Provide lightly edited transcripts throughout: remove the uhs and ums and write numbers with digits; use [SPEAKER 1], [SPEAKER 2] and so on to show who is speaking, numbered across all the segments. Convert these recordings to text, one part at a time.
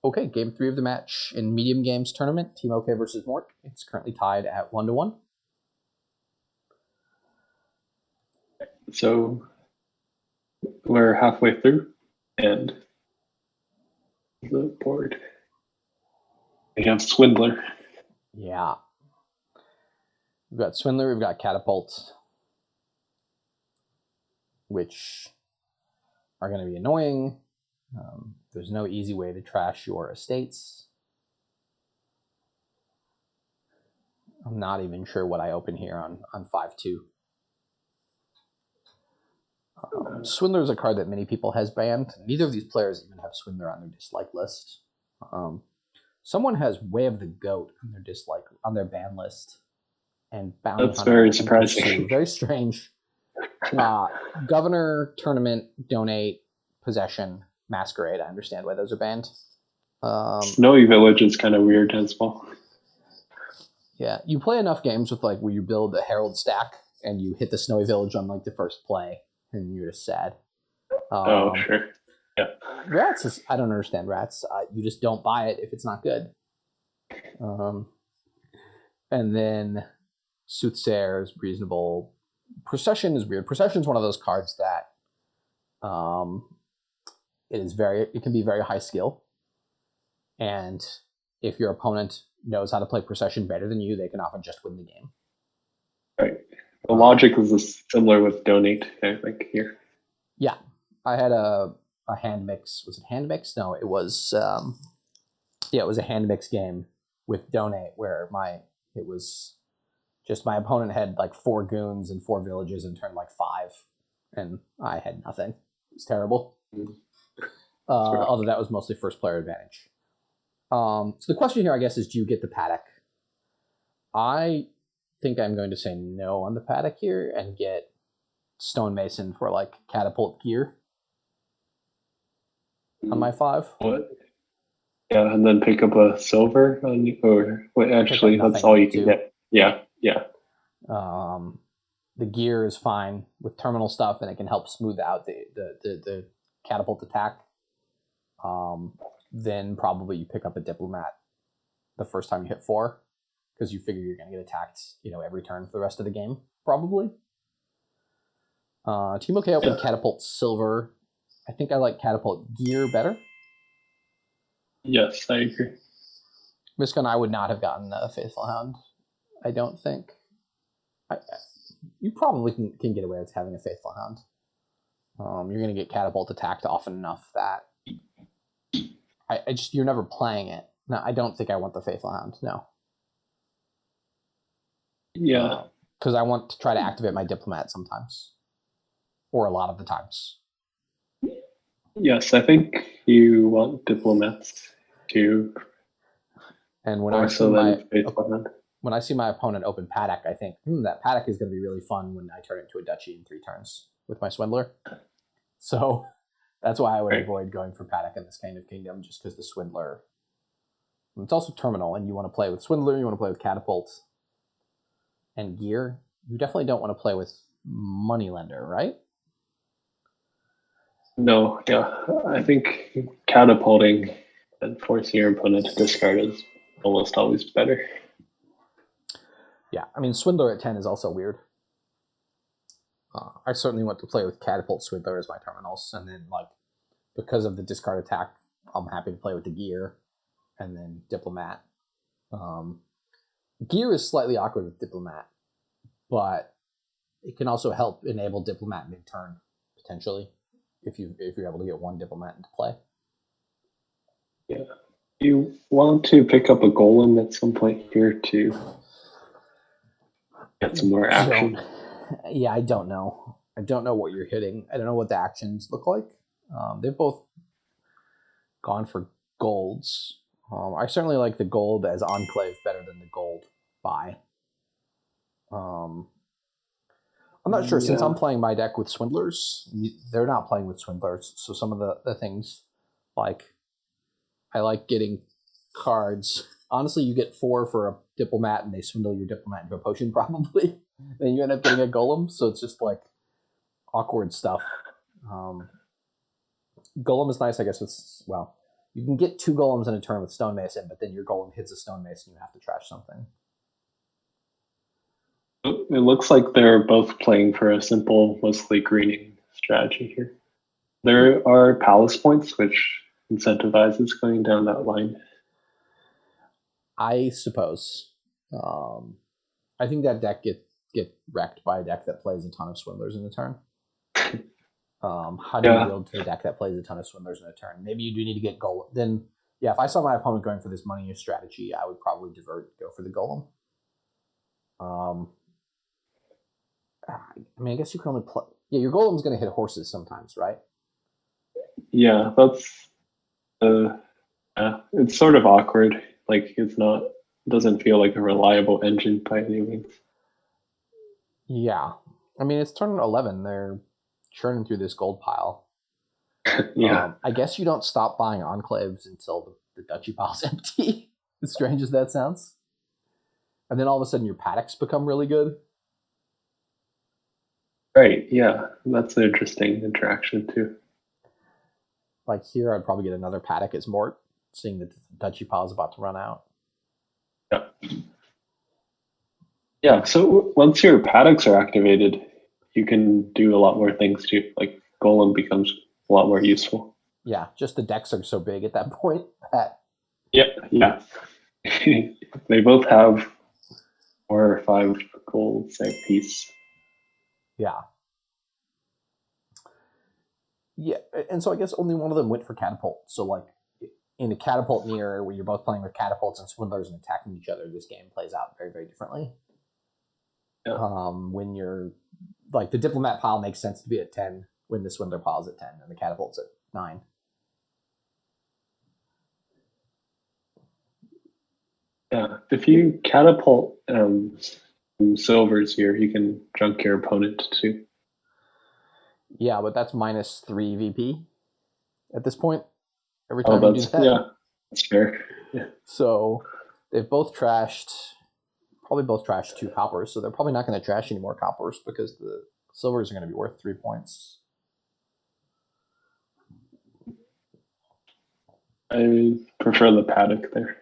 [SPEAKER 1] Okay, game 3 of the match in MediumGames tournament, TeamOkay versus Mort. It's currently tied at 1-1.
[SPEAKER 2] So we're halfway through, and the board. We have Swindler.
[SPEAKER 1] Yeah. We've got Swindler, we've got Catapult, which are going to be annoying. There's no easy way to trash your estates. I'm not even sure what I open here on 5-2. Swindler is a card that many people has banned. Neither of these players even have Swindler on their dislike list. Someone has Way of the Goat on their dislike on their ban list, and Bounty
[SPEAKER 2] That's
[SPEAKER 1] Hunter
[SPEAKER 2] very surprising.
[SPEAKER 1] Pursue. Very strange. Governor, Tournament, Donate, Possession, Masquerade. I understand why those are banned.
[SPEAKER 2] Snowy Village is kind of weird as well.
[SPEAKER 1] Yeah, you play enough games with like where you build a Herald stack and you hit the Snowy Village on like the first play, and you're just sad.
[SPEAKER 2] Oh, sure. Yeah.
[SPEAKER 1] Rats is, I don't understand Rats. You just don't buy it if it's not good. And then Soothsayer is reasonable. Procession is weird. Procession is one of those cards that it can be very high skill. And if your opponent knows how to play Procession better than you, they can often just win the game.
[SPEAKER 2] Right. The logic is similar with Donate, I think, here.
[SPEAKER 1] Yeah. I had a hand mix. Was it hand mix? No, it was it was a hand mix game with Donate where it was just my opponent had like 4 goons and 4 villages and turned like 5, and I had nothing. It was terrible. Although that was mostly first player advantage. So the question here, I guess, is do you get the paddock? I think I'm going to say no on the paddock here and get Stonemason for like catapult gear on my 5.
[SPEAKER 2] What? Yeah, and then pick up a silver on, or wait, actually, that's all you can get. Yeah.
[SPEAKER 1] The gear is fine with terminal stuff, and it can help smooth out the catapult attack. Then probably you pick up a diplomat the first time you hit 4, because you figure you're going to get attacked, every turn for the rest of the game, probably. TeamOkay opened catapult silver. I think I like catapult gear better.
[SPEAKER 2] Yes, I agree.
[SPEAKER 1] Miska and I would not have gotten a Faithful Hound, I don't think. You probably can get away with having a Faithful Hound. You're going to get catapult attacked often enough that you're never playing it. No, I don't think I want the Faithful Hound, no.
[SPEAKER 2] Yeah.
[SPEAKER 1] Because I want to try to activate my diplomat sometimes. Or a lot of the times.
[SPEAKER 2] Yes, I think you want diplomats to.
[SPEAKER 1] And when I see my opponent open paddock, I think that paddock is going to be really fun when I turn it into a duchy in 3 turns with my Swindler. So that's why I would avoid going for paddock in this kind of kingdom, just because the Swindler. It's also terminal, and you want to play with Swindler, you want to play with catapult and gear. You definitely don't want to play with Moneylender, right?
[SPEAKER 2] No, yeah. I think catapulting and forcing your opponent to discard is almost always better.
[SPEAKER 1] Yeah, I mean, Swindler at 10 is also weird. I certainly want to play with Catapult Swindler as my terminals, and then, because of the discard attack, I'm happy to play with the gear, and then Diplomat. Gear is slightly awkward with Diplomat, but it can also help enable Diplomat mid-turn, potentially, if you're able to get 1 Diplomat into play.
[SPEAKER 2] Yeah. You want to pick up a Golem at some point here to get some more action.
[SPEAKER 1] Yeah, I don't know. I don't know what you're hitting. I don't know what the actions look like. They've both gone for golds. I certainly like the gold as Enclave better than the gold buy. I'm not sure, since I'm playing my deck with Swindlers, they're not playing with Swindlers, so some of the things, I like getting cards. Honestly, you get 4 for a Diplomat, and they swindle your Diplomat into a potion, probably. Then you end up getting a Golem, so it's just, awkward stuff. Golem is nice, I guess. You can get 2 golems in a turn with Stonemason, but then your golem hits a Stonemason and you have to trash something.
[SPEAKER 2] It looks like they're both playing for a simple, mostly greening strategy here. There are palace points, which incentivizes going down that line.
[SPEAKER 1] I suppose. I think that deck get wrecked by a deck that plays a ton of Swindlers in a turn. How do you build to a deck that plays a ton of Swindlers in a turn? Maybe you do need to get Golem. Then, yeah, if I saw my opponent going for this money use strategy, I would probably divert, go for the Golem. I mean, I guess you can only play. Yeah, your Golem's going to hit horses sometimes, right?
[SPEAKER 2] Yeah, that's. It's sort of awkward. Like, it's not. Doesn't feel like a reliable engine by any means.
[SPEAKER 1] Yeah. I mean, it's turn 11. They're churning through this gold pile.
[SPEAKER 2] Yeah.
[SPEAKER 1] I guess you don't stop buying enclaves until the duchy pile's empty. As strange as that sounds. And then all of a sudden your paddocks become really good.
[SPEAKER 2] Right, yeah. That's an interesting interaction too.
[SPEAKER 1] Like here, I'd probably get another paddock as Mort, seeing that the duchy pile is about to run out.
[SPEAKER 2] Yeah. Yeah, so once your paddocks are activated, you can do a lot more things too. Like Golem becomes a lot more useful.
[SPEAKER 1] Yeah, just the decks are so big at that point that.
[SPEAKER 2] Yep, yeah. They both have 4 or 5 golds a piece.
[SPEAKER 1] Yeah. Yeah, and so I guess only one of them went for catapult. So like in a catapult mirror where you're both playing with catapults and swindlers and attacking each other, this game plays out very, very differently.
[SPEAKER 2] Yeah.
[SPEAKER 1] When you're like the diplomat pile makes sense to be at 10 when the swindler pile's at 10 and the catapult's at 9.
[SPEAKER 2] Yeah, if you catapult silvers here, you can junk your opponent too.
[SPEAKER 1] Yeah, but that's -3 VP at this point. Every time you do that.
[SPEAKER 2] Yeah, that's fair. Yeah.
[SPEAKER 1] So they've both probably both trashed 2 coppers, so they're probably not going to trash any more coppers because the silvers are going to be worth 3 points.
[SPEAKER 2] I prefer the paddock there.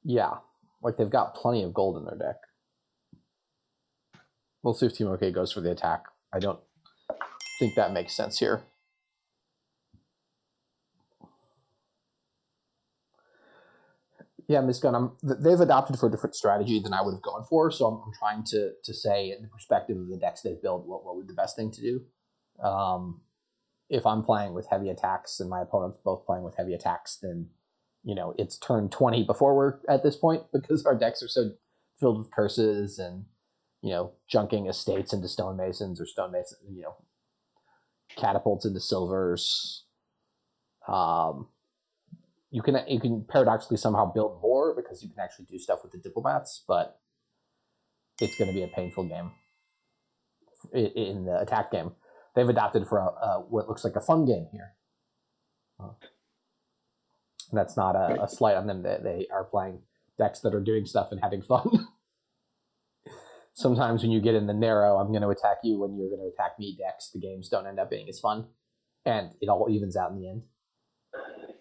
[SPEAKER 1] Yeah, like they've got plenty of gold in their deck. We'll see if TeamOkay goes for the attack. I don't think that makes sense here. Yeah, Miss Gunn, they've adopted for a different strategy than I would have gone for, so I'm trying to say, in the perspective of the decks they've built, what would be the best thing to do. If I'm playing with heavy attacks and my opponent's both playing with heavy attacks, then it's turn 20 before we're at this point because our decks are so filled with curses and junking estates into stonemasons or stonemasons, catapults into silvers. You can paradoxically somehow build more because you can actually do stuff with the diplomats, but it's going to be a painful game in the attack game. They've adopted for what looks like a fun game here. And that's not a slight on them. They are playing decks that are doing stuff and having fun. Sometimes when you get in the narrow, I'm going to attack you when you're going to attack me decks, the games don't end up being as fun. And it all evens out in the end.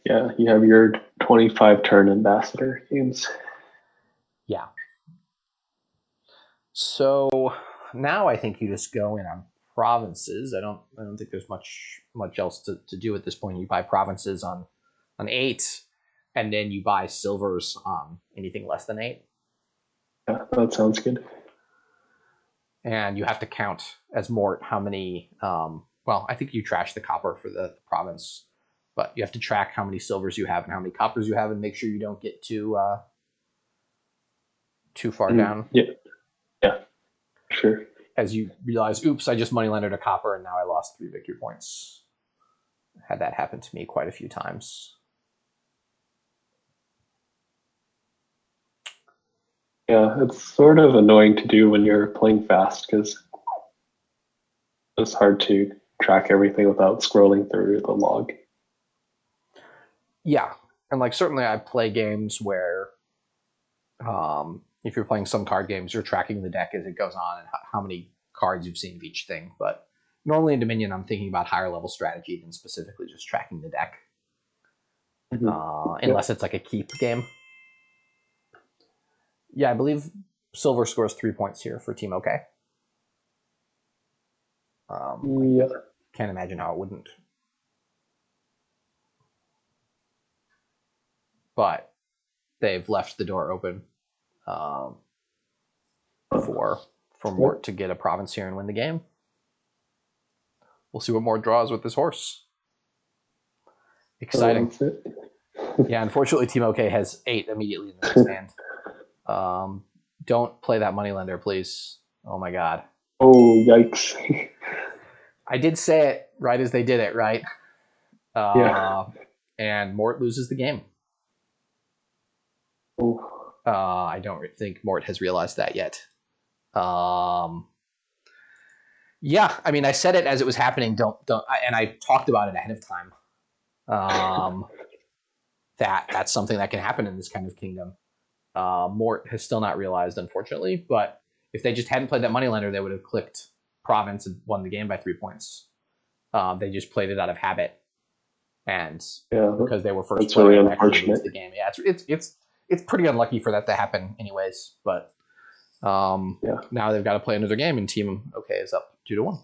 [SPEAKER 2] Yeah, you have your 25 turn ambassador games.
[SPEAKER 1] Yeah. So now I think you just go in on provinces. I don't think there's much else to do at this point. You buy provinces on 8, and then you buy silvers on anything less than 8.
[SPEAKER 2] Yeah, that sounds good.
[SPEAKER 1] And you have to count as Mort how many. Well, I think you trash the copper for the province, but you have to track how many silvers you have and how many coppers you have, and make sure you don't get too far down.
[SPEAKER 2] Yeah, sure.
[SPEAKER 1] As you realize, oops, I just moneylendered a copper and now I lost 3 victory points. Had that happen to me quite a few times.
[SPEAKER 2] Yeah, it's sort of annoying to do when you're playing fast because it's hard to track everything without scrolling through the log.
[SPEAKER 1] Yeah, and like certainly I play games where if you're playing some card games, you're tracking the deck as it goes on and how many cards you've seen of each thing. But normally in Dominion, I'm thinking about higher level strategy than specifically just tracking the deck. unless it's like a keep game. Yeah, I believe Silver scores 3 points here for TeamOkay.
[SPEAKER 2] Yeah.
[SPEAKER 1] Can't imagine how it wouldn't. But they've left the door open for Mort to get a province here and win the game. We'll see what Mort draws with this horse. Exciting. Yeah, unfortunately, TeamOkay has 8 immediately in the next hand. Don't play that moneylender, please. Oh my god.
[SPEAKER 2] Oh, yikes.
[SPEAKER 1] I did say it right as they did it, right?
[SPEAKER 2] Yeah.
[SPEAKER 1] And Mort loses the game.
[SPEAKER 2] Oh.
[SPEAKER 1] I don't think Mort has realized that yet. Yeah, I mean, I said it as it was happening. And I talked about it ahead of time. That's something that can happen in this kind of kingdom. Mort has still not realized, unfortunately. But if they just hadn't played that moneylender, they would have clicked province and won the game by 3 points. They just played it out of habit, and because they were first
[SPEAKER 2] that's really
[SPEAKER 1] actually lose the game. Yeah, it's pretty unlucky for that to happen, anyways. But now they've got to play another game, and TeamOkay is up 2-1.